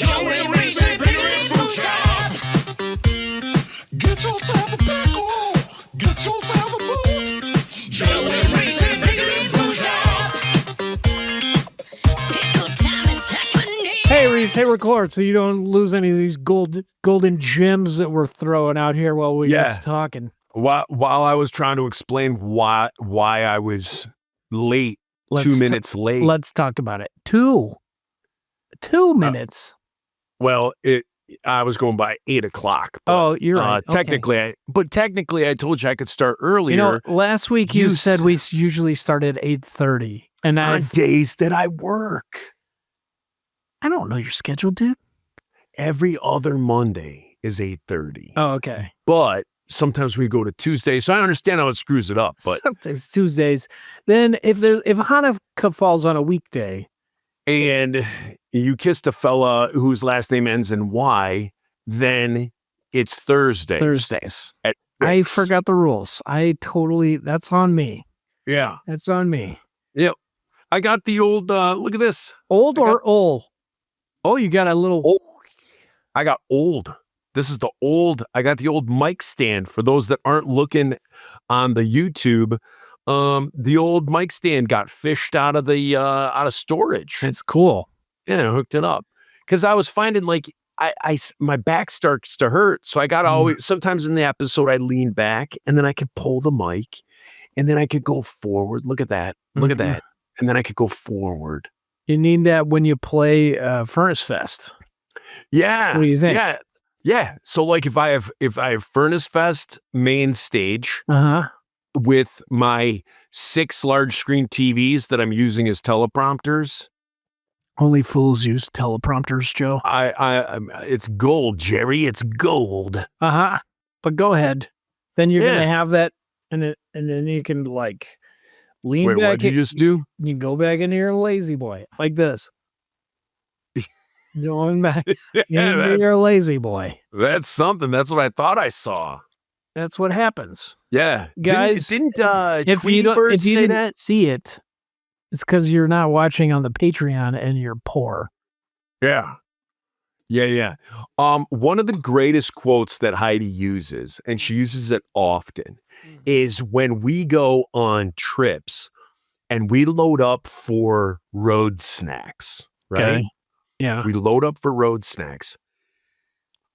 Joey Reason, Bigger Food Shop. Get yourself a pickle. Get yourself a boot. Joey Reason, Bigger Food Shop. Pickle time is happening. Hey, Reese, hey, record so you don't lose any of these golden gems that we're throwing out here while we're just talking. While I was trying to explain why I was late, 2 minutes late. Let's talk about it. Two minutes. Well, I was going by 8 o'clock. Oh, you're right. Technically, technically, I told you I could start earlier. You know, last week you said we usually start at 8:30, and on days that I work. I don't know your schedule, dude. Every other Monday is 8:30. Oh, okay. But sometimes we go to Tuesday, so I understand how it screws it up. But sometimes Tuesdays. Then if Hanukkah falls on a weekday, and you kissed a fella whose last name ends in Y, then it's Thursdays. I forgot the rules. That's on me. Yeah. That's on me. Yep. I got the old, look at this. Old. Oh, you got a little. Oh, I got old. This is the old. I got the old mic stand for those that aren't looking on the YouTube. The old mic stand got fished out of storage. It's cool. Yeah, I hooked it up because I was finding like my back starts to hurt, so I got to always. Sometimes in the episode, I lean back and then I could pull the mic, and then I could go forward. Look at that. Look at that. And then I could go forward. You need that when you play Furnace Fest. Yeah. What do you think? Yeah. So like if I have Furnace Fest main stage with my 6 large screen TVs that I'm using as teleprompters. Only fools use teleprompters, Joe. It's gold, Jerry. It's gold. But go ahead. Then you're gonna have that, and then you can like lean back. What did you just do? You go back into your lazy boy like this. Going back into your lazy boy. That's something. That's what I thought I saw. That's what happens. Yeah, guys. If you didn't see it, it's because you're not watching on the Patreon and you're poor. Yeah. One of the greatest quotes that Heidi uses, and she uses it often, is when we go on trips and we load up for road snacks, right? Okay. Yeah. We load up for road snacks.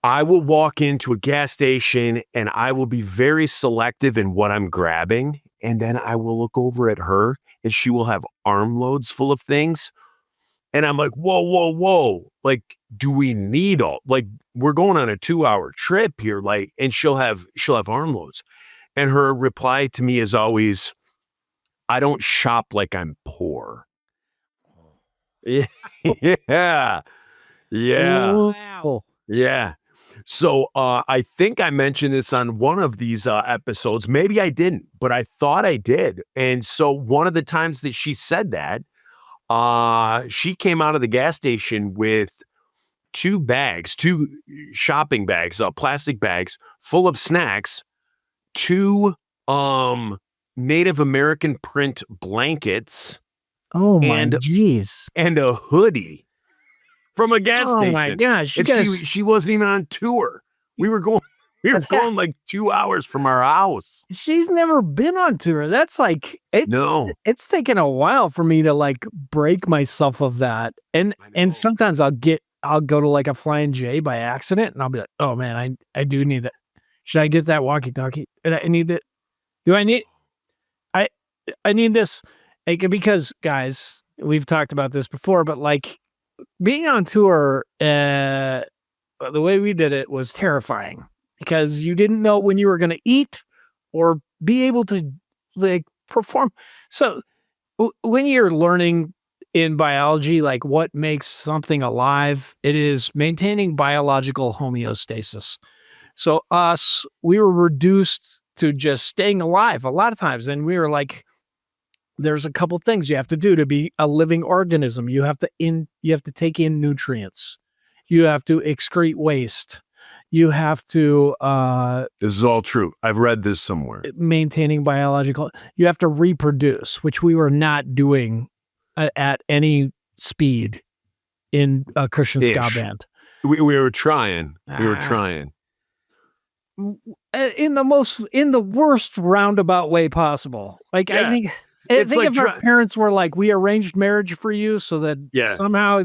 I will walk into a gas station and I will be very selective in what I'm grabbing. And then I will look over at her and she will have armloads full of things. And I'm like, whoa. Like, do we need we're going on a 2-hour trip here. Like, and she'll have armloads. And her reply to me is always, I don't shop like I'm poor. Yeah. Wow. Yeah. So I think I mentioned this on one of these episodes. Maybe I didn't, but I thought I did. And so one of the times that she said that, she came out of the gas station with 2 shopping bags, plastic bags full of snacks, 2 Native American print blankets. Oh my jeez. And a hoodie from a gas station. Oh my gosh. She wasn't even on tour. We were going like 2 hours from our house. She's never been on tour. That's like it's taken a while for me to like break myself of that. And sometimes I'll go to like a Flying J by accident and I'll be like, oh man, I do need that. Should I get that walkie-talkie? And I need it. I need this. Because guys, we've talked about this before, but like being on tour, the way we did it was terrifying because you didn't know when you were going to eat or be able to like perform. So when you're learning in biology, like what makes something alive, it is maintaining biological homeostasis. So we were reduced to just staying alive a lot of times. And we were like, there's a couple things you have to do to be a living organism. You have to take in nutrients. You have to excrete waste. You have to this is all true. I've read this somewhere. Maintaining biological. You have to reproduce, which we were not doing at any speed in a Christian ska band. We were trying. We were Ah. trying. In the worst roundabout way possible. Like, Yeah. I It's think like if our parents were like, we arranged marriage for you so that Yeah. somehow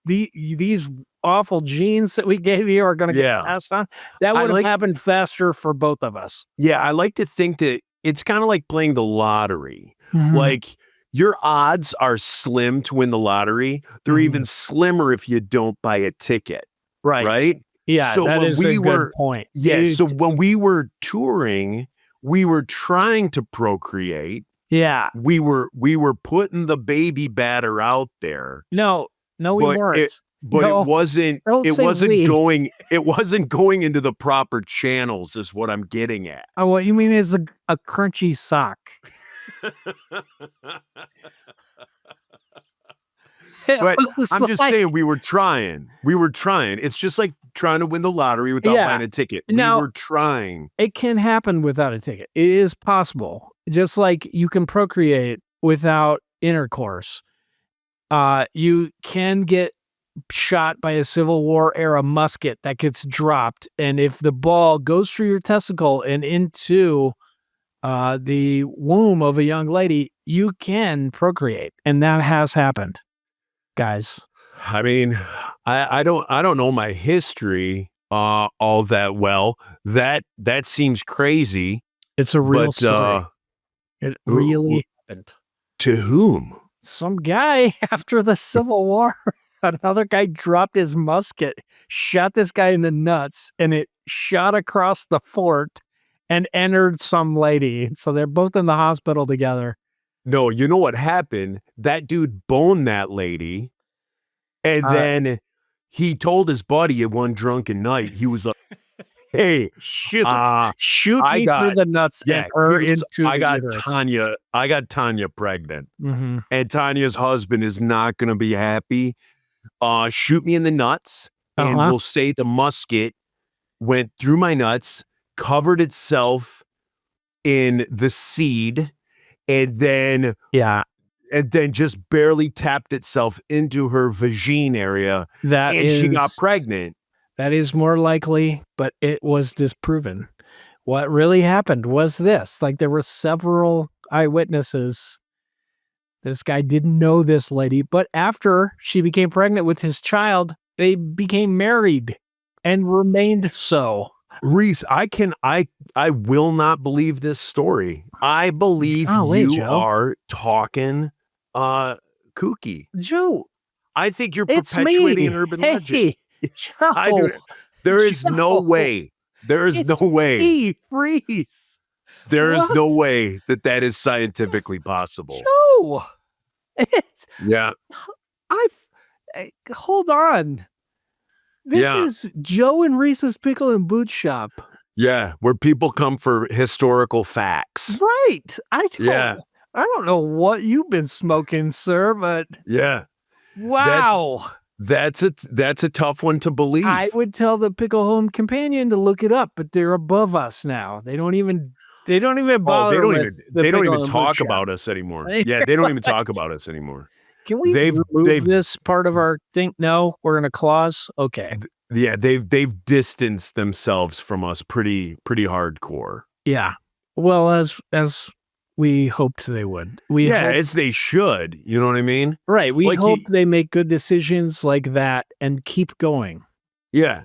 these awful genes that we gave you are going to Yeah. get passed on, that I would have like- happened faster for both of us. Yeah, I like to think that it's kind of like playing the lottery. Mm-hmm. Like your odds are slim to win the lottery. They're Mhm. even slimmer if you don't buy a ticket. Right? Yeah, So that when is we a good were- point. Yeah. You- So when we were touring, we were trying to procreate. yeah. We were putting the baby batter out there, No, we But weren't. but No, it wasn't don't say we. going into the proper channels is what I'm getting at. Oh, what you mean is a crunchy sock. But It was I'm just like- saying we were trying. We were trying. It's just like trying to win the lottery without Yeah. buying a ticket. Now- we were trying. it can happen without a ticket. It is possible. Just like you can procreate without intercourse. You can get shot by a Civil War era musket that gets dropped, and if the ball goes through your testicle and into the womb of a young lady, you can procreate, and that has happened, guys. I mean, I don't know my history all that well. That seems crazy. It's a real But story. It really happened. to whom? Some guy after the Civil War, another guy dropped his musket, shot this guy in the nuts, and it shot across the fort and entered some lady. So they're both in the hospital together. No, you know what happened? That dude boned that lady, and then he told his buddy at one drunken night, he was like, "Hey, Shoot, shoot me through the nuts and her into I the got uterus." I got Tanya pregnant, Mhm. and Tanya's husband is not going to be happy. Shoot me in the nuts, and Uh-huh. we'll say the musket went through my nuts, covered itself in the seed, and then Yeah, just barely tapped itself into her vagine area, that and she got is- pregnant. That is more likely, but it was disproven. What really happened was this. Like, there were several eyewitnesses. This guy didn't know this lady, but after she became pregnant with his child, they became married and remained so. Reese, I will not believe this story. I believe Golly, you Joe. are talking kooky. Joe, I think you're it's perpetuating me. an urban Hey, legend. Joe, I do. There is no Joe. way. There is It's no way. me, Reese. There is no What? way that is scientifically possible. Joe, it's Yeah. hold on. This Yeah. is Joe and Reese's Pickle and Boot Shop. Yeah. Where people come for historical facts. Right. I Yeah. don't know what you've been smoking, sir, but Yeah. wow. That's a tough one to believe. I would tell the Pickle Home Companion to look it up, but they're above us now. They don't even bother. They don't with the they don't Pickle even and Boot talk Shop. about us anymore. They- Yeah, they don't even talk about us anymore. Can we they've- remove this part of our thing? No, we're in a clause. Okay. Yeah, they've distanced themselves from us pretty hardcore. Yeah. Well, as we hoped they would. We Yeah, hope- as they should. You know what I mean? right. We like hope you- they make good decisions like that and keep going. Yeah.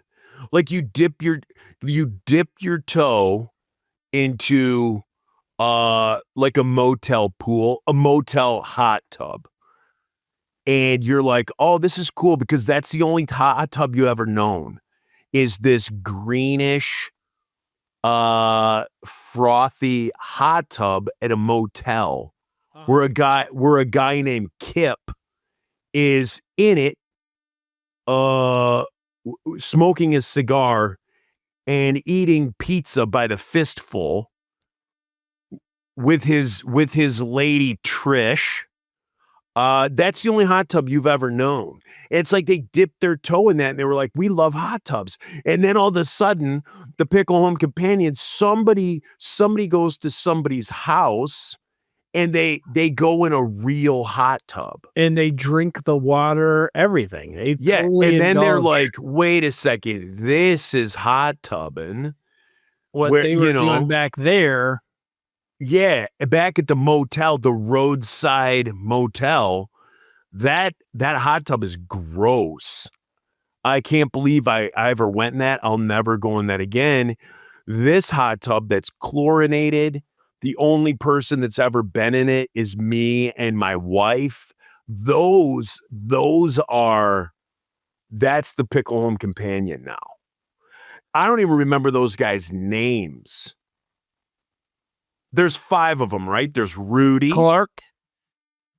Like you dip your toe into like a motel pool, a motel hot tub. And you're like, "Oh, this is cool because that's the only hot tub you ever known. Is this greenish frothy hot tub at a motel where a guy named Kip is in it smoking a cigar and eating pizza by the fistful with his lady Trish. That's the only hot tub you've ever known. It's like they dipped their toe in that and they were like, "We love hot tubs." And then all of a sudden, the Pickle Home Companion, somebody goes to somebody's house and they go in a real hot tub. And they drink the water, everything. They Yeah, totally and then they're indulge. like, "Wait a second, this is hot tubbing." What where, they were doing back there. Yeah, back at the motel, the roadside motel, that hot tub is gross. I can't believe I ever went in that. I'll never go in that again. This hot tub that's chlorinated, the only person that's ever been in it is me and my wife. That's the Pickle Home Companion now. I don't even remember those guys' names. There's 5 of them, right? There's Rudy. Clark.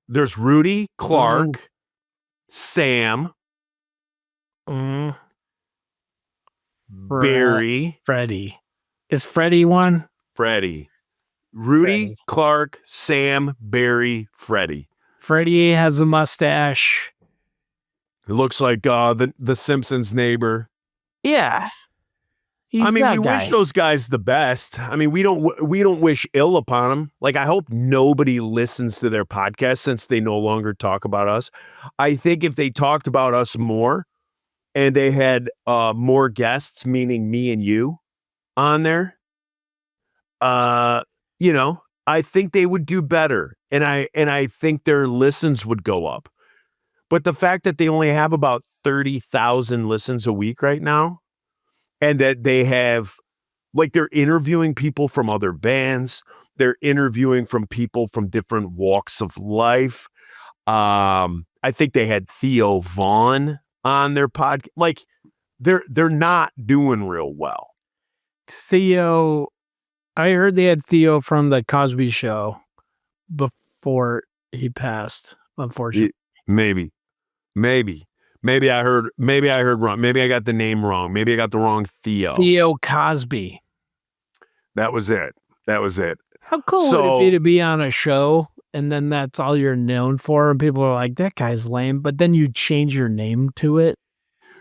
There's Rudy, Clark, Sam, Barry, Freddie. Is Freddie one? Freddie. Rudy, Freddie. Clark, Sam, Barry, Freddie. Freddie has a mustache. It looks like the Simpsons neighbor. Yeah. He's I mean, that we guy. wish those guys the best. I mean, we don't wish ill upon them. Like, I hope nobody listens to their podcast since they no longer talk about us. I think if they talked about us more and they had more guests, meaning me and you, on there, I think they would do better. And I think their listens would go up. But the fact that they only have about 30,000 listens a week right now, and that they have, like, they're interviewing people from other bands. They're interviewing from people from different walks of life. I think they had Theo Vaughn on their podcast. Like, they're not doing real well. Theo, I heard they had Theo from the Cosby Show before he passed, unfortunately. Maybe I heard wrong. Maybe I got the name wrong. Maybe I got the wrong Theo. Theo Cosby. That was it. How cool would it be to be on a show and then that's all you're known for? And people are like, that guy's lame. But then you change your name to it.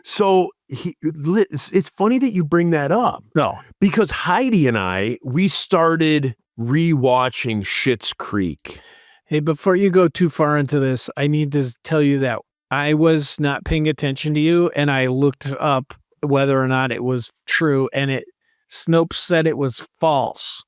So it's funny that you bring that up. No. Because Heidi and I, we started rewatching Schitt's Creek. Hey, before you go too far into this, I need to tell you that I was not paying attention to you, and I looked up whether or not it was true, and Snopes said it was false.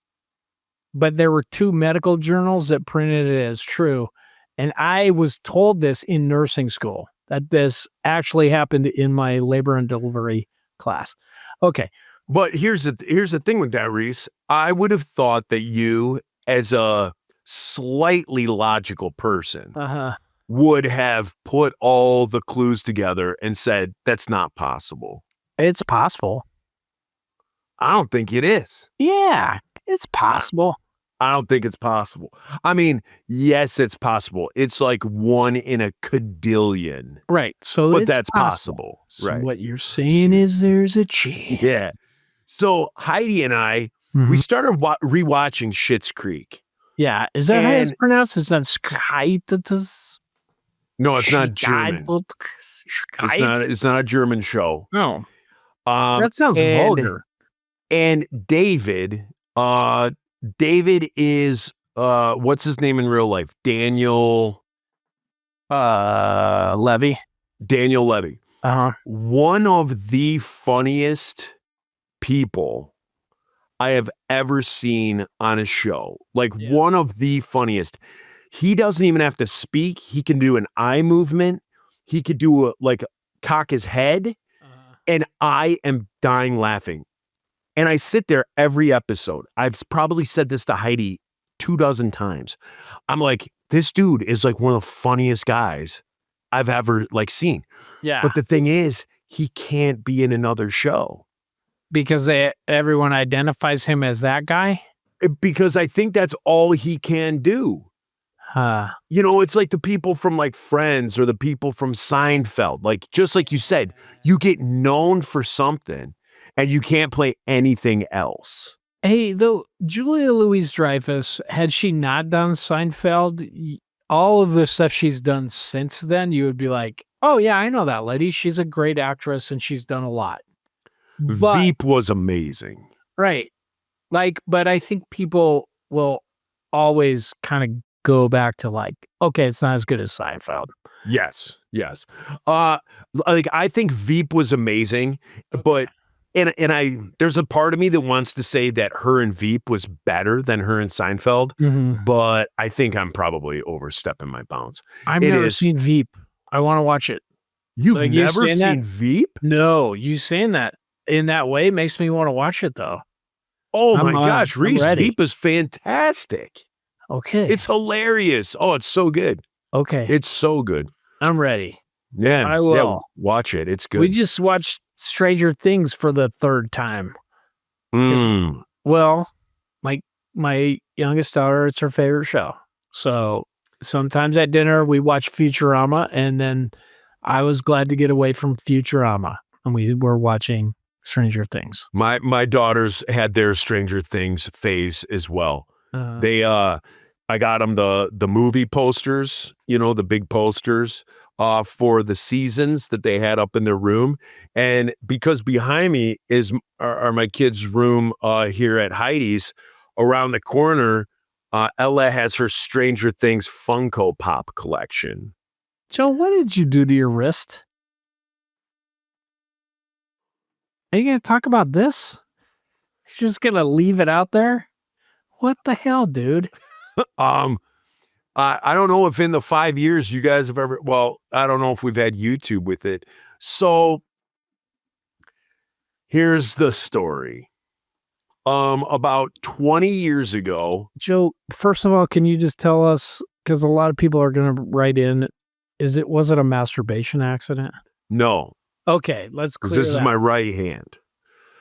But there were 2 medical journals that printed it as true, and I was told this in nursing school, that this actually happened in my labor and delivery class. Okay. But here's the thing with that, Reese. I would have thought that you, as a slightly logical person, would have put all the clues together and said, that's not possible. It's possible. I don't think it is. Yeah, it's possible. I don't think it's possible. I mean, yes, it's possible. It's like 1 in a cadillion. Right. So But it's that's possible. So Right. what you're saying is there's a chance. Yeah. So Heidi and I, we started rewatching Schitt's Creek. Yeah. Is that how it's pronounced? It's not Skytitus? No, it's not German. It's not a German show. No. That sounds vulgar. And David is what's his name in real life? Daniel Levy. Daniel Levy. One of the funniest people I have ever seen on a show. Like, one of the funniest. He doesn't even have to speak. He can do an eye movement. He could do cock his head. And I am dying laughing. And I sit there every episode. I've probably said this to Heidi 24 times. I'm like, this dude is like one of the funniest guys I've ever seen. Yeah. But the thing is, he can't be in another show. Because everyone identifies him as that guy? Because I think that's all he can do. It's like the people from Friends or the people from Seinfeld. Just like you said, you get known for something and you can't play anything else. Hey, though, Julia Louis-Dreyfus, had she not done Seinfeld, all of the stuff she's done since then, you would be like, oh yeah, I know that lady. She's a great actress and she's done a lot. Veep was amazing. Right. But I think people will always kind of go back to like, okay, it's not as good as Seinfeld. Yes. Like I think Veep was amazing, but and I there's a part of me that wants to say that her and Veep was better than her and Seinfeld, but I think I'm probably overstepping my bounds. I've It never is- seen Veep. I want to watch it. You've Like, you never saying seen that? Veep? No, you saying that in that way makes me want to watch it though. Oh I'm, my gosh, I'm Reese, ready. Veep is fantastic. Okay. It's hilarious. Oh, it's so good. okay. It's so good. I'm ready. Yeah. I Yeah, will. watch it. It's We good. just watched Stranger Things for the third time. Mm. Well, my youngest daughter, it's her favorite show. So sometimes at dinner we watch Futurama, and then I was glad to get away from Futurama, and we were watching Stranger Things. My daughters had their Stranger Things phase as well. They I got them the movie posters, the big posters for the seasons that they had up in their room. And because behind me are my kids' room here at Heidi's, around the corner, Ella has her Stranger Things Funko Pop collection. Joe, what did you do to your wrist? Are you going to talk about this? You're just going to leave it out there? What the hell, dude? I don't know if in the 5 years you guys have ever, well, I don't know if we've had YouTube with it. So here's the story. About 20 years ago, Joe, first of all, can you just tell us, because a lot of people are going to write in, was it a masturbation accident? no, Okay, let's clear because this is that. my right hand.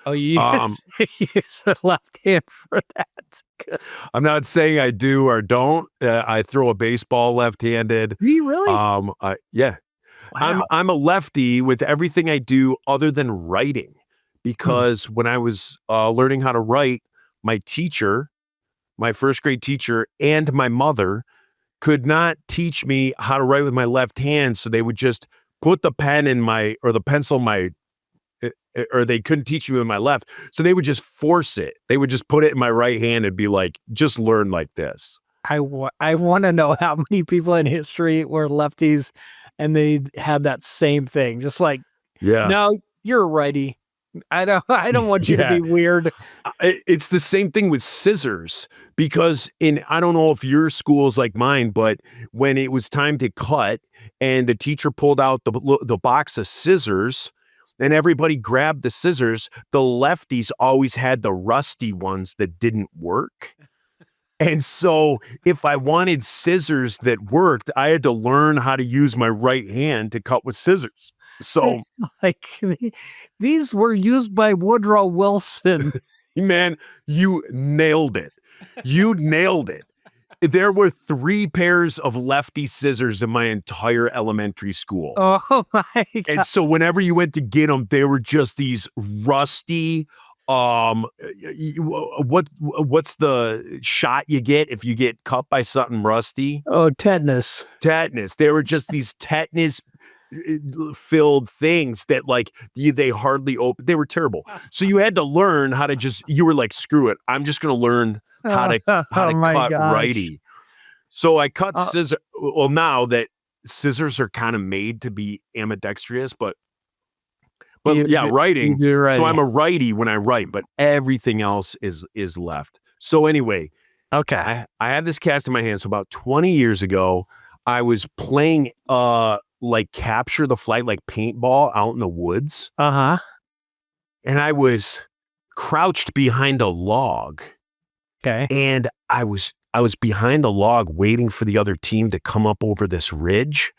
Oh, you use the left hand for that. I'm not saying I do or don't. I throw a baseball left-handed. Do you really? Yeah. Wow. I'm a lefty with everything I do other than writing, because when I was learning how to write, my teacher, my first grade teacher, and my mother could not teach me how to write with my left hand, so they would just put the pen in or the pencil in my, or they couldn't teach me with my left, so they would just force it. They would just put it in my right hand and be like, just learn like this. I want to know how many people in history were lefties and they had that same thing. Just like, Yeah. no, you're a righty. I don't want you Yeah. to be weird. It's the same thing with scissors, because I don't know if your school's like mine, but when it was time to cut and the teacher pulled out the box of scissors and everybody grabbed the scissors, the lefties always had the rusty ones that didn't work. And so if I wanted scissors that worked, I had to learn how to use my right hand to cut with scissors. So, Like these were used by Woodrow Wilson. man, you nailed it. You nailed it. There were 3 pairs of lefty scissors in my entire elementary school. Oh my God. And so whenever you went to get them, they were just these rusty, what's the shot you get if you get cut by something rusty? Oh, tetanus. Tetanus. They were just these tetanus filled things that like they hardly open. They were terrible. So you had to learn how to you were like, screw it. I'm just going to learn how to Oh my cut gosh. righty. So I cut scissors. Well, now that scissors are kind of made to be ambidextrous, but writing. You do righty. So I'm a righty when I write, but everything else is left. So anyway, okay. I have this cast in my hand. So about 20 years ago, I was playing like capture the flag, like paintball out in the woods. Uh-huh. And I was crouched behind a log. Okay. And I was behind the log waiting for the other team to come up over this ridge.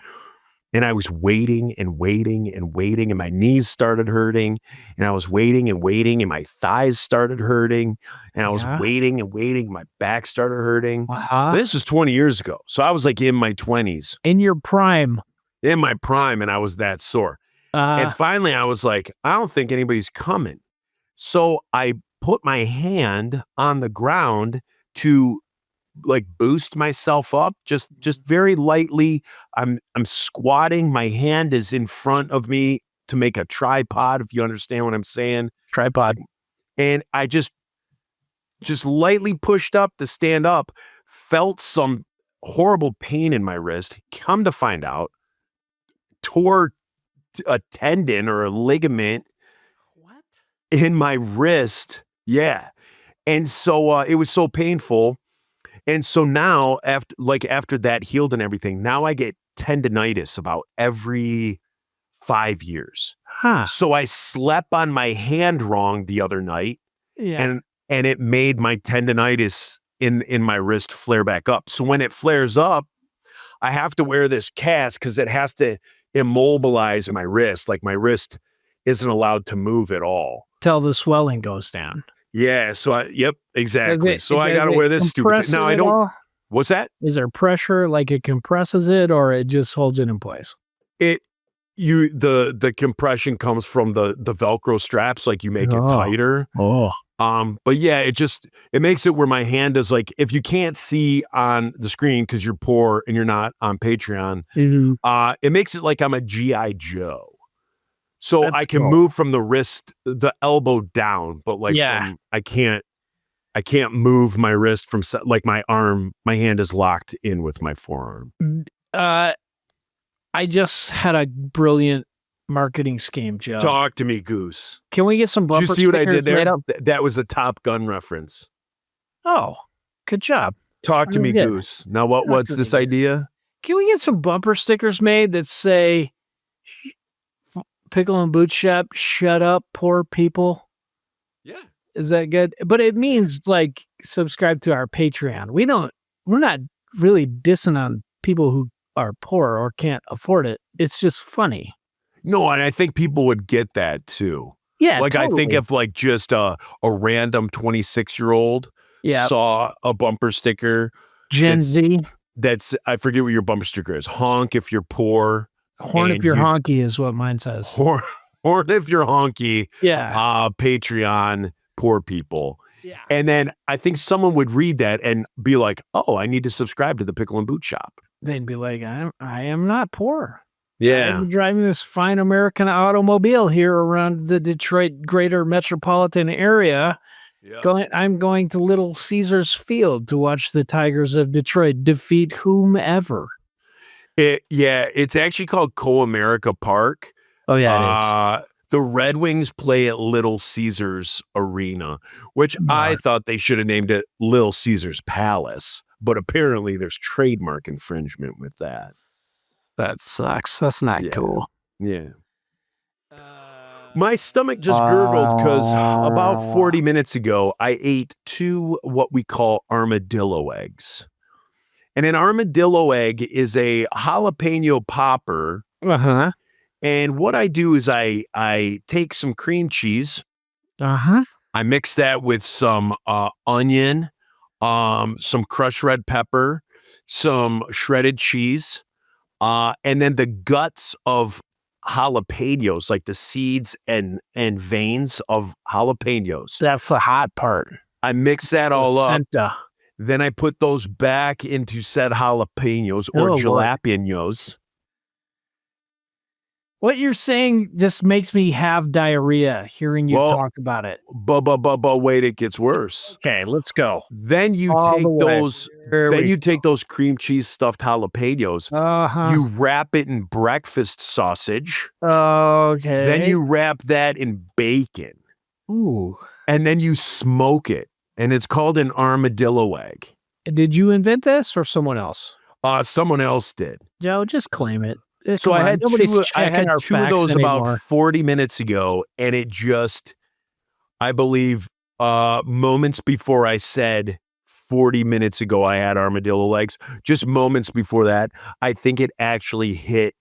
And I was waiting and waiting and waiting, and my knees started hurting. And I was waiting and waiting, and my thighs started hurting. And I was waiting and waiting, and my back started hurting. Wow. This was 20 years ago. So I was like in my 20s. In your prime. In my prime, and I was that sore. And finally, I was like, I don't think anybody's coming. So I put my hand on the ground to like boost myself up, just very lightly. I'm squatting. My hand is in front of me to make a tripod, if you understand what I'm saying. Tripod. And I just lightly pushed up to stand up, felt some horrible pain in my wrist. Come to find out, tore a tendon or a ligament What? in my wrist. Yeah. And so it was so painful. And so now after that healed and everything, now I get tendonitis about every 5 years. Huh. So I slept on my hand wrong the other night Yeah. and it made my tendonitis in my wrist flare back up. So when it flares up, I have to wear this cast because it has to immobilize my wrist. Like my wrist isn't allowed to move at all. Till the swelling goes down. Yeah. So yep, exactly. Does So I got to does wear it this stupid. compress Now it I at don't. all? What's that? Is there pressure, like it compresses it, or it just holds it in place? The compression comes from the Velcro straps, like you make it Oh. tighter. Oh. But yeah, it makes it where my hand is like, if you can't see on the screen because you're poor and you're not on Patreon, it makes it like I'm a G.I. Joe. So That's I can cool. move from the wrist, the elbow down, but like Yeah. I can't move my wrist from like my arm. My hand is locked in with my forearm. I just had a brilliant marketing scheme, Joe. Talk to me, Goose. Can we get some Did bumper you see what I stickers did there? made up? That was a Top Gun reference. Oh, good job. Talk to I me, did. Goose. Now Talk what's to this me, Goose. idea? Can we get some bumper stickers made that say Pickle and Boot Shop, shut up, poor people? Yeah. Is that good? But it means like subscribe to our Patreon. We're not really dissing on people who are poor or can't afford it. It's just funny. No, and I think people would get that too. Yeah. Like I think totally. if like just a random 26-year-old Yeah. saw a bumper sticker Gen it's- Z, that's, I forget what your bumper sticker is. Honk if you're poor. horn if and you're you- honky is what mine says. Horn if you're honky. Yeah. Patreon, poor people. Yeah. And then I think someone would read that and be like, oh, I need to subscribe to the Pickle and Boot Shop. They'd be like, I am not poor. Yeah. I'm driving this fine American automobile here around the Detroit greater metropolitan area. I'm going to Little Caesars Field to watch the Tigers of Detroit defeat whomever. It's actually called Co-America Park. Oh, yeah, it is. The Red Wings play at Little Caesars Arena, which I thought they should have named it Little Caesars Palace, but apparently there's trademark infringement with that. That sucks. That's not Yeah. cool. Yeah. My stomach just gurgled because about 40 minutes ago, I ate 2 what we call armadillo eggs. And an armadillo egg is a jalapeno popper. Uh-huh. And what I do is I take some cream cheese. Uh-huh. I mix that with some onion, some crushed red pepper, some shredded cheese, and then the guts of jalapenos, like the seeds and veins of jalapenos. That's the hot part. I mix that all up. Placenta. Then I put those back into said jalapenos or Oh, Lord. jalapenos. What you're saying just makes me have diarrhea hearing you Well, talk about it. Wait, it gets worse. Okay, let's go. Then you All take the way. those. Here Then we you take those cream cheese stuffed jalapenos. Uh-huh. You wrap it in breakfast sausage. Okay. Then you wrap that in bacon. Ooh. And then you smoke it. And it's called an armadillo egg. Did you invent this or someone else? Someone else did. Joe, just claim it. So Come I on, had nobody's two, I checking had our 2 of facts those anymore. about 40 minutes ago. And it just, I believe, moments before I said 40 minutes ago I had armadillo legs, just moments before that, I think it actually hit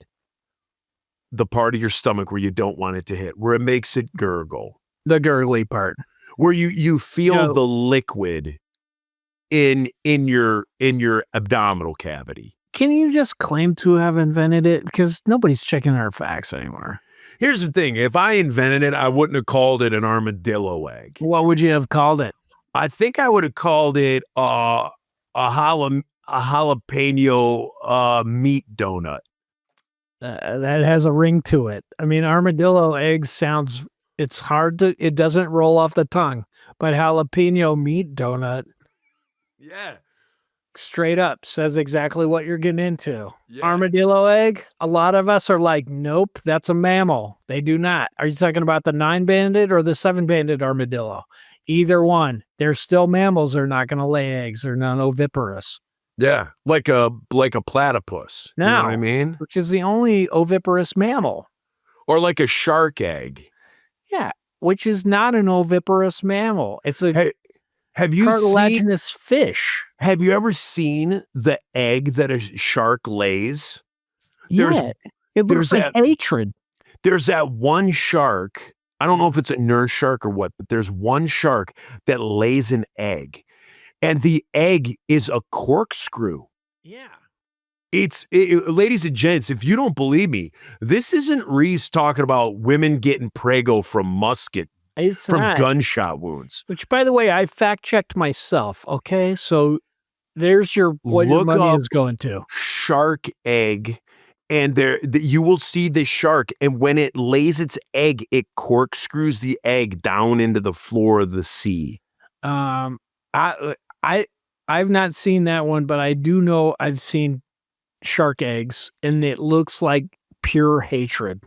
the part of your stomach where you don't want it to hit, where it makes it gurgle, The gurgly part. where you feel Joe. the liquid in your abdominal cavity. Can you just claim to have invented it? Because nobody's checking our facts anymore. Here's the thing. If I invented it, I wouldn't have called it an armadillo egg. What would you have called it? I think I would have called it a jalapeno meat donut. That has a ring to it. I mean, armadillo eggs sounds, it's hard to, it doesn't roll off the tongue. But jalapeno meat donut Yeah. straight up says exactly what you're getting into. Yeah. Armadillo egg. A lot of us are like, nope, that's a mammal. They do not. Are you talking about the 9-banded or the 7-banded armadillo? Either one. They're still mammals. They're not going to lay eggs. They're non oviparous. Yeah, like a platypus. You know what I No. mean? Which is the only oviparous mammal. Or like a shark egg. Yeah, which is not an oviparous mammal. It's a Hey, have you seen? cartilaginous fish. Have you ever seen the egg that a shark lays? There's- Yeah, it looks there's like hatred. There's that one shark. I don't know if it's a nurse shark or what, but there's one shark that lays an egg, and the egg is a corkscrew. Yeah. Ladies and gents, if you don't believe me, this isn't Reese talking about women getting prego from musket, It's from not. gunshot wounds. Which, by the way, I fact checked myself. Okay, so there's what your Look money up is going to. Shark egg, and you will see the shark, and when it lays its egg, it corkscrews the egg down into the floor of the sea. I've not seen that one, but I do know I've seen shark eggs, and it looks like pure hatred.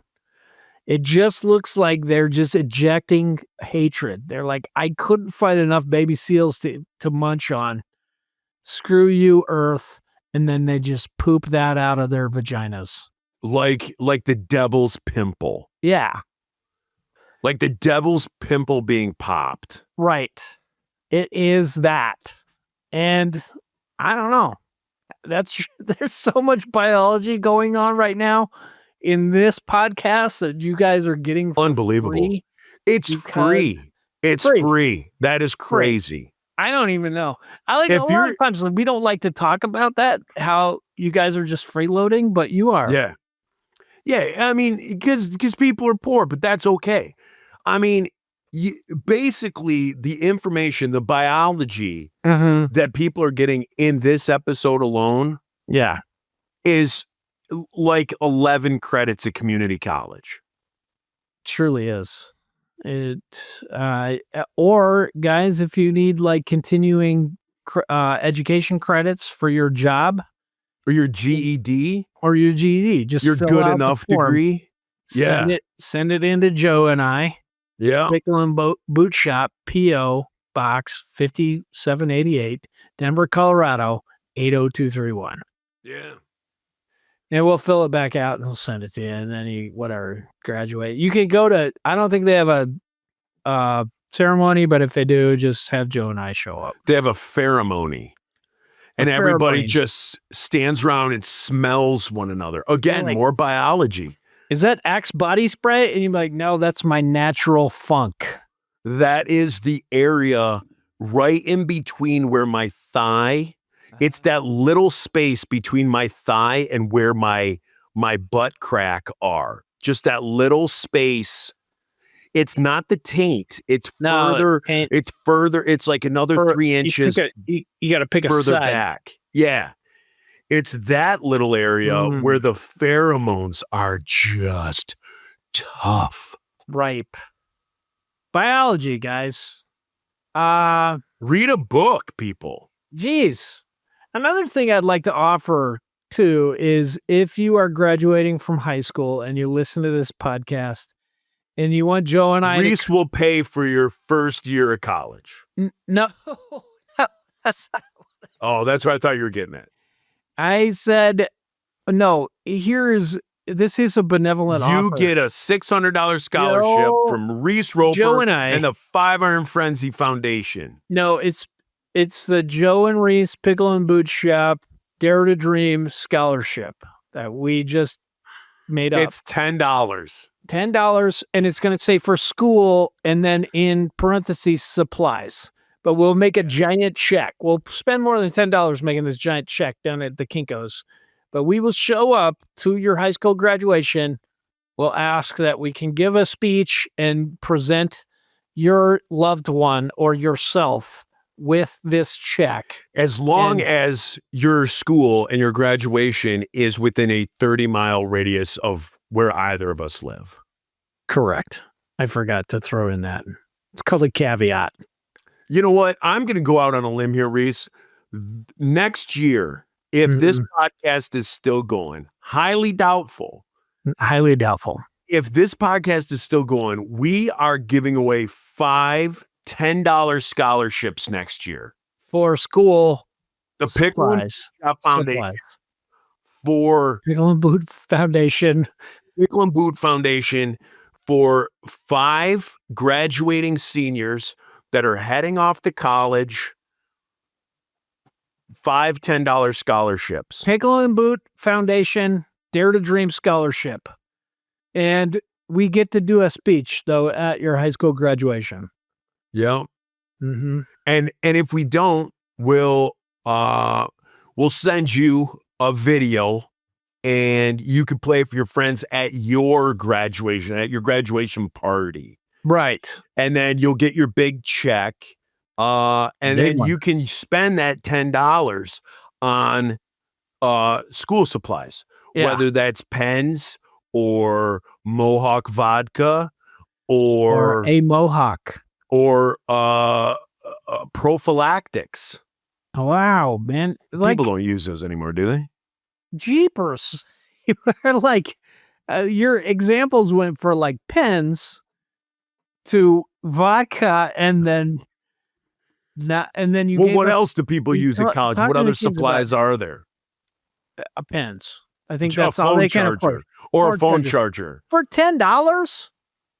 It just looks like they're just ejecting hatred. They're like, I couldn't find enough baby seals to munch on. Screw you, Earth. And then they just poop that out of their vaginas. Like the devil's pimple. Yeah, Like the devil's pimple being popped. right. It is that. And I don't know. There's so much biology going on right now in this podcast that you guys are getting for Unbelievable. free. It's Because- free. It's Free. free. That is crazy. I don't even know. I like If a lot you're- of times we don't like to talk about that, how you guys are just freeloading, but you are. Yeah. Yeah. I mean, because people are poor, but that's okay. I mean, basically, the information, the biology Mhm. that people are getting in this episode alone Yeah. is like 11 credits at community college. Truly is. Or guys, if you need like continuing education credits for your job Or your GED, or your GED, just your fill good out the enough form. degree. Send it in to Joe and I. Yeah. Pickle and Boot Shop, P.O. Box 5788, Denver, Colorado 80231. Yeah. And we'll fill it back out and we'll send it to you. And then you, graduate. You can go to, I don't think they have a ceremony, but if they do, just have Joe and I show up. They have a ceremony. And A everybody ceremony. just stands around and smells one another. Again, like- more biology. Is that Axe body spray? And you're like, no, that's my natural funk. That is the area right in between where my thigh, it's that little space between my thigh and where my butt crack are. Just that little space. It's not the taint. It's No, further. ain't- It's further. It's like another For- 3 inches You got to pick a further side. back. Yeah. It's that little area Mhm. where the pheromones are just tough. Ripe. Biology, guys. Read a book, people. Geez. Another thing I'd like to offer too is if you are graduating from high school and you listen to this podcast and you want Joe and I Reese will pay for your first year of college. no, that's not, Oh, that's what I thought you were getting at. I said no. This is a benevolent You offer. get a $600 scholarship Joe- from Reese Roper Joe and I. and the 5 Iron Frenzy Foundation. No, it's the Joe and Reese Pickle and Boot Shop Dare to Dream scholarship that we just made up. It's $10. $10, and it's going to say for school and then in parentheses supplies. But we'll make a giant check. We'll spend more than $10 making this giant check down at the Kinko's. But we will show up to your high school graduation. We'll ask that we can give a speech and present your loved one or yourself with this check. As long And- as your school and your graduation is within a 30-mile radius of where either of us live. Correct. I forgot to throw in that. It's called a caveat. You know what? I'm going to go out on a limb here, Reese. Next year, if this podcast is still going, highly doubtful. Highly doubtful. If this podcast is still going, we are giving away 5 $10 scholarships next year. For school The Pickle and supplies. Boot Foundation. Supplies. For Pickle and Boot Foundation. Pickle and Boot Foundation for 5 graduating seniors that are heading off to college. 5 $10 scholarships. Pickle and Boot Foundation Dare to Dream Scholarship. And we get to do a speech, though, at your high school graduation. Yeah. Mm-hmm. And if we don't, we'll send you a video and you could play for your friends at your graduation party. Right. And then you'll get your big check. And Big then one. you can spend that $10 on school supplies, Yeah. whether that's pens or Mohawk vodka or a Mohawk. prophylactics. Wow, man. Like, People don't use those anymore, do they? jeepers. You were like, your examples went for like pens to vodka and then you Well, gave what us else do people use at college? talk What to the other kids about supplies are there? pens. I think A that's all phone they can charger afford. or a Phone phone charger. For $10?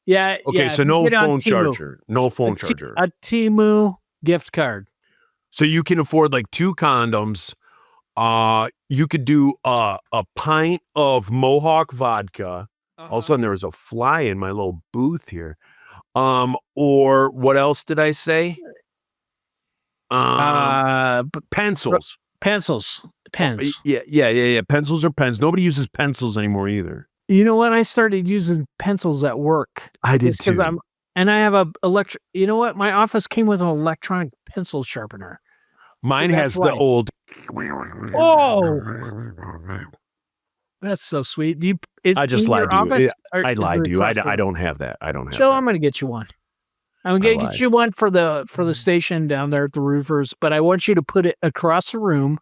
Yeah. Okay, yeah, so if you no get on phone Temu, charger. No phone a T- charger. A Temu gift card. So you can afford like 2 condoms. You could do a pint of Mohawk vodka. All of a sudden there was a fly in my little booth here. Or what else did I say? Pencils. Pencils. Pens. Yeah. Pencils or pens. Nobody uses pencils anymore either. You know what? I started using pencils at work. I did Just 'cause too. and I have a electric. You know what? My office came with an electronic pencil sharpener. Mine that's has why. the old. Oh, that's so sweet. Do you? Is I just in your lied to you. office, or I is lied there to you. a I don't have that. I don't have So that. I'm gonna get you one. I'm gonna lied. get you one for the station down there at the Roofers, but I want you to put it across the room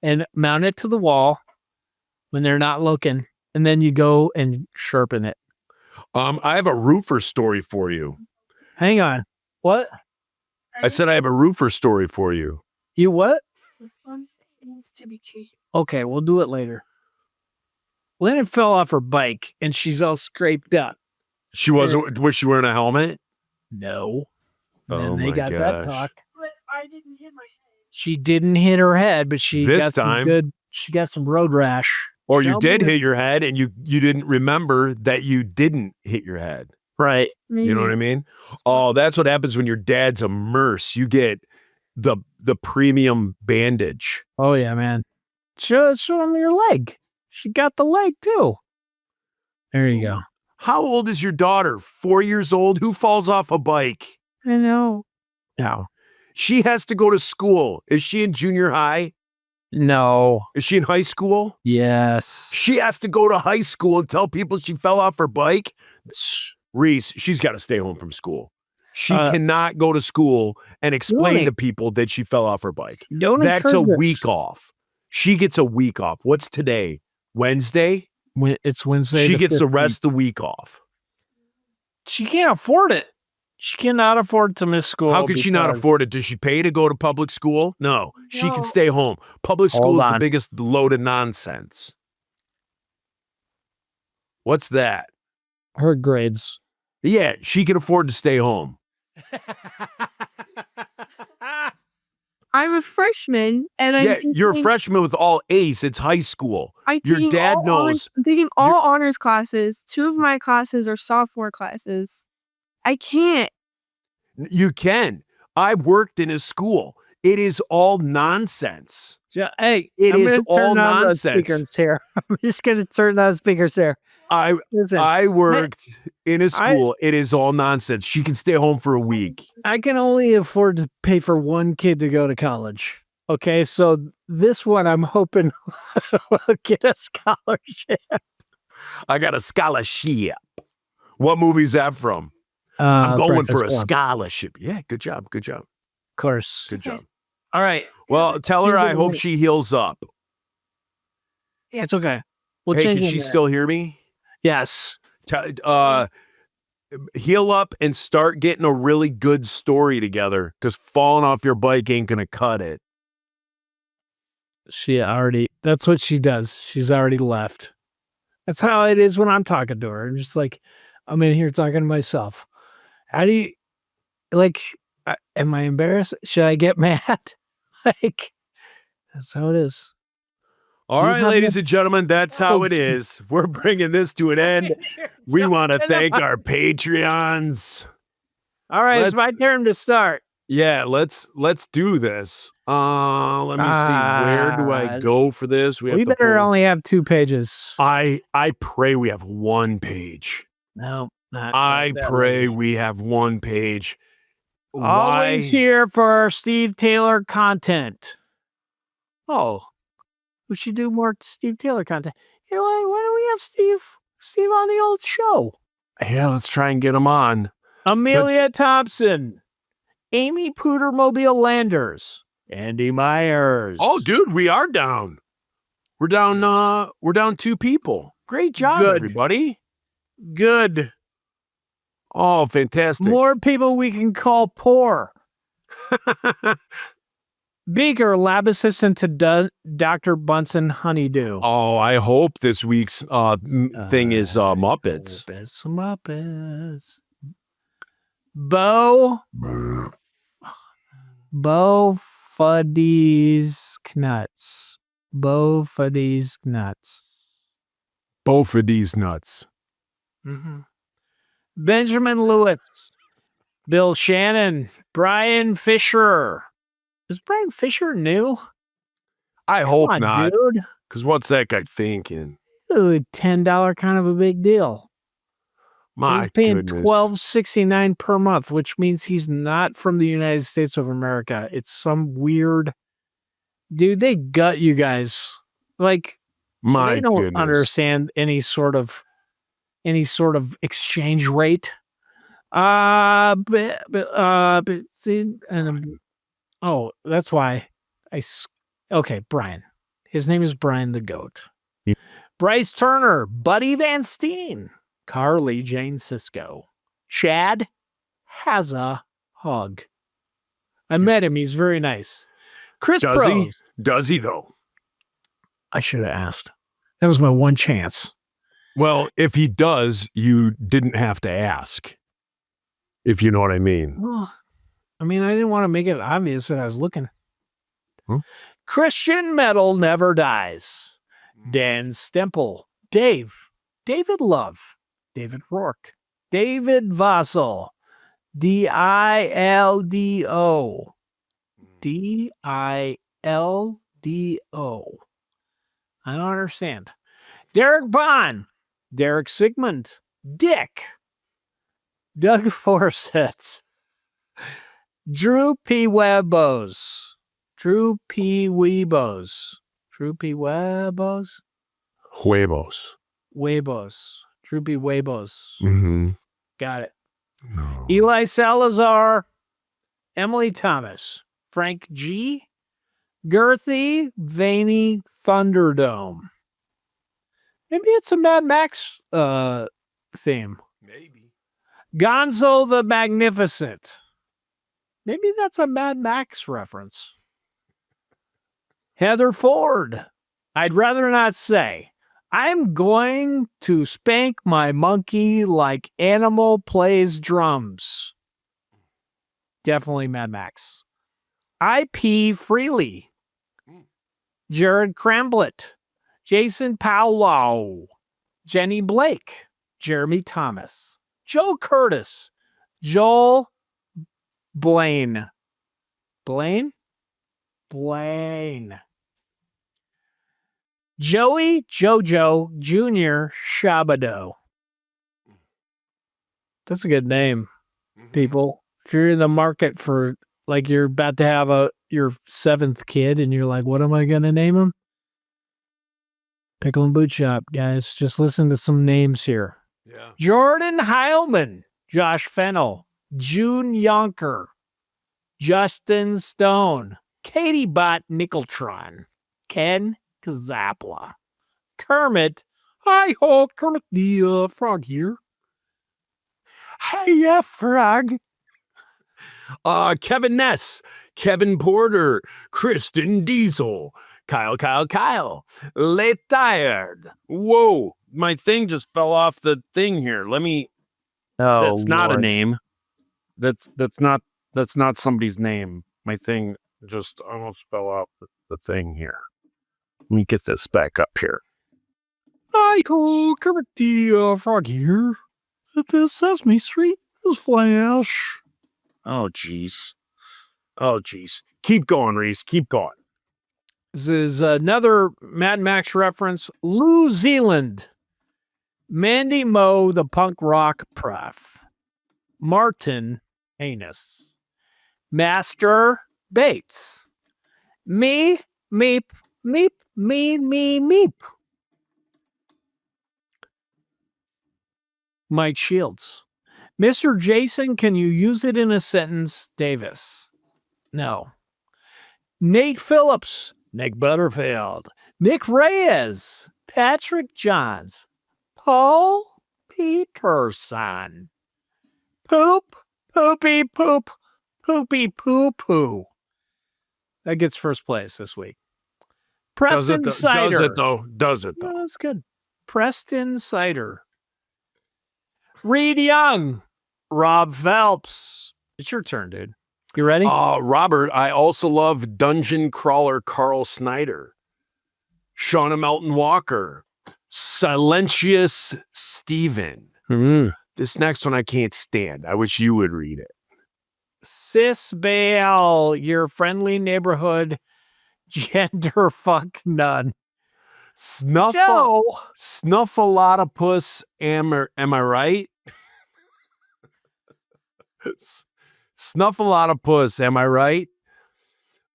and mount it to the wall when they're not looking, and then you go and sharpen it. I have a roofer story for you. Hang on. What? I said I have a roofer story for you. You what? This one needs to be changed. Okay, we'll do it later. Lennon fell off her bike and she's all scraped up. She wasn't. Was she wearing a helmet? No. And Oh then they my got that gosh. talk. But I didn't hit my head. She didn't hit her head, but she This got some time- good. She got some road rash. Or you Tell me did that- hit your head and you didn't remember that you didn't hit your head. Right. You know what I mean? Oh, that's what happens when your dad's a nurse. You get the premium bandage. Oh yeah, man. Show them your leg. She got the leg too. There you go. How old is your daughter? 4 years old? Who falls off a bike? I know. No. She has to go to school. Is she in junior high? No. Is she in high school? Yes. She has to go to high school and tell people she fell off her bike. Reese, she's got to stay home from school. She cannot go to school and explain Really? to people that she fell off her bike. Don't That's a encourage this. week off. She gets a week off. What's today? Wednesday? It's Wednesday. She the gets the 15th. rest of the week off. She can't afford it. She cannot afford to miss school. How could she not because- afford it? Does she pay to go to public school? No, she No. can stay home. Public Hold school is the on. biggest load of nonsense. What's that? her grades? Yeah, she can afford to stay home. I'm a freshman, and I'm You're a taking- freshman with all A's. It's high school. I'm your taking dad all knows. I'm taking all honors classes. 2 of my classes are sophomore classes. I can't. You can. I worked in a school. It is all nonsense. Yeah, hey, It I'm is gonna all turn on the nonsense. speakers here. I'm just gonna turn on the speakers here. Listen, I worked in a school. It is all nonsense. She can stay home for a week. I can only afford to pay for one kid to go to college. Okay, so this one I'm hoping will get a scholarship. I got a scholarship. What movie's that from? I'm going for a Breakfast Club, scholarship. Yeah, good job. Good job. of course. Good job. All right, Well, tell her She's I the hope one- she heals up. Yeah, it's okay. We'll Hey, change can it she back. still hear me? Yes. Heal up and start getting a really good story together, because falling off your bike ain't gonna cut it. That's what she does. She's already left. That's how it is when I'm talking to her. I'm just like, I'm in here talking to myself. How do you, like, am I embarrassed? Should I get mad? Like, that's how it is. All Do you right, have ladies and gentlemen, that's how Oh, it is. We're bringing this to an end. We want to thank our Patreons. All right, it's Let's- my turn to start. Yeah, let's do this. Let me see. Where do I go for this? We have to better pull- only have 2 pages. I pray we have 1 page. No, not I that pray way. we have 1 page. Always Why? here for Steve Taylor content. Oh, we should do more Steve Taylor content. You know what? Why don't we have Steve on the old show? Yeah, let's try and get him on. Amelia Thompson, Amy Pooter Landers, Andy Myers. Oh, dude, we are down. We're down 2 people. Great job, Good. everybody. Good. Oh, fantastic. More people we can call poor. Beaker, lab assistant to Dr. Bunsen Honeydew. Oh, I hope this week's thing is Muppets. Muppets. Bo Fuddy's Knuts. Bo Fuddy's Knuts. Both of these nuts. Mm-hmm. Benjamin Lewis. Bill Shannon. Brian Fisher. Is Brian Fisher new? I hope Come on, not. dude. Because what's that guy thinking? Ooh, $10 kind of a big deal. My He's paying goodness. $12.69 per month, which means he's not from the United States of America. It's some weird dude. They gut you guys. Like My they don't goodness. understand any sort of exchange rate. But see, oh, that's why okay, Brian. His name is Brian the Goat. Yeah. Bryce Turner, Buddy Van Steen, Carly Jane Sisko, Chad has a hug. I met him. He's very nice. Chris Does he? Prose. Does he, though? I should have asked. That was my one chance. Well, if he does, you didn't have to ask. If you know what I mean. Well, I mean, I didn't want to make it obvious that I was looking. Christian Metal Never Dies. Dan Stemple. David Love. David Rourke. David Vossel. DILDO. DILDO. I don't understand. Derek Bond. Derek Sigmund. Dick. Doug Forsett. Drew P. Webbos. Drew P. Weebos. Drew P. Webbos? Huevos. Weibos. Drew P. Weibos. Mm-hmm. Got it. No. Eli Salazar. Emily Thomas. Frank G. Girthy Veiny Thunderdome. Maybe it's a Mad Max theme. Maybe. Gonzo the Magnificent. Maybe that's a Mad Max reference. Heather Ford. I'd rather not say. I'm going to spank my monkey like animal plays drums. Definitely Mad Max. IP Freely. Jared Cramblett. Jason Powell. Jenny Blake. Jeremy Thomas. Joe Curtis. Joel Blaine. Blaine? Blaine. Joey Jojo Jr. Shabado. That's a good name, people. If you're in the market for, like, you're about to have your 7th kid and you're like, what am I going to name him? Pickle and Boot Shop, guys. Just listen to some names here. Yeah. Jordan Heilman, Josh Fennell, June Yonker, Justin Stone, Katie Bot Nickeltron. Ken Kazapla. Kermit. Hi ho, Kermit the Frog here. Hey, Frog. Kevin Ness, Kevin Porter, Kristen Diesel, Kyle, Le Tired. Whoa, my thing just fell off the thing here. Let me. Oh, That's not a name. That's not somebody's name. My thing just almost fell off the thing here. Let me get this back up here. Hi ho, Kermit the Frog here. This Sesame Street is Flash. Oh, jeez. Keep going, Reese. Keep going. This is another Mad Max reference. New Zealand. Mandy Moe, the punk rock prof. Martin Anus. Master Bates. Me, meep, meep, me, meep. Mike Shields. Mr. Jason, can you use it in a sentence? Davis. No. Nate Phillips. Nick Butterfield. Nick Reyes. Patrick Johns. Paul Peterson. Poop, poopy, poop, poopy, poo, poo. That gets first place this week. Preston Cider. Does it though. Yeah, that's good. Preston Cider. Reed Young. Rob Phelps. It's your turn, dude. You ready? Robert, I also love Dungeon Crawler Carl Snyder. Shauna Melton Walker. Silentius Steven. This next one I can't stand. I wish you would read it. Sis Bale, your friendly neighborhood gender fuck nun. Snuffleotopus, am I right? Snuffleotopus, am I right?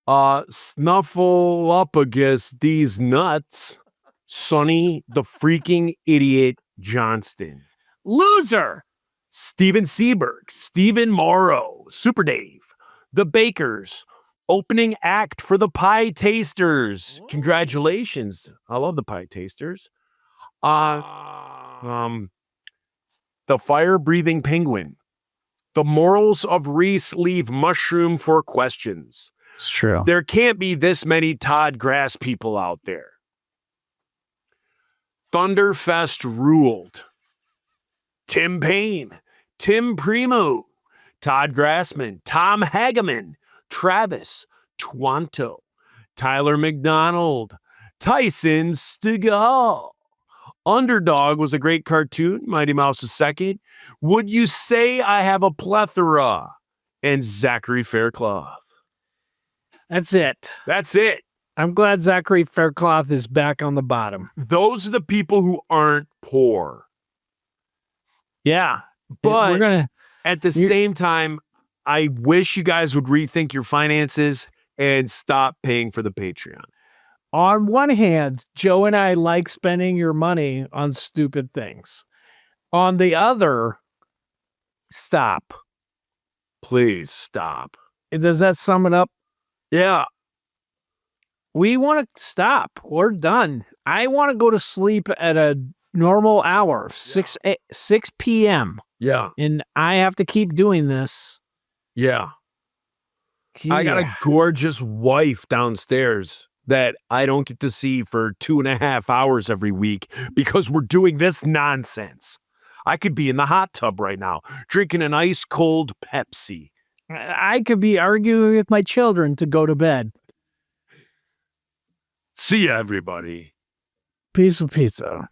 Snuffleupagus, these nuts. Sonny, the freaking idiot Johnston. Loser. Steven Seberg, Stephen Morrow, Super Dave, The Bakers, opening act for the Pie Tasters. Congratulations. I love the Pie Tasters. The Fire-Breathing Penguin. The morals of Reese leave mushroom for questions. It's true. There can't be this many Todd Grass people out there. Thunderfest ruled. Tim Payne, Tim Primo, Todd Grassman, Tom Hageman, Travis Twanto, Tyler McDonald, Tyson Stegall. Underdog was a great cartoon. Mighty Mouse II. Would you say I have a plethora? And Zachary Faircloth. That's it. That's it. I'm glad Zachary Faircloth is back on the bottom. Those are the people who aren't poor. Yeah. But we're gonna at the same time, I wish you guys would rethink your finances and stop paying for the Patreon. On one hand, Joe and I like spending your money on stupid things. On the other, stop. Please stop. Does that sum it up? Yeah. We want to stop. We're done. I want to go to sleep at a normal hour, 6 p.m. Yeah. And I have to keep doing this. Yeah. I got a gorgeous wife downstairs that I don't get to see for 2.5 hours every week because we're doing this nonsense. I could be in the hot tub right now, drinking an ice cold Pepsi. I could be arguing with my children to go to bed. See ya, everybody. Piece of pizza.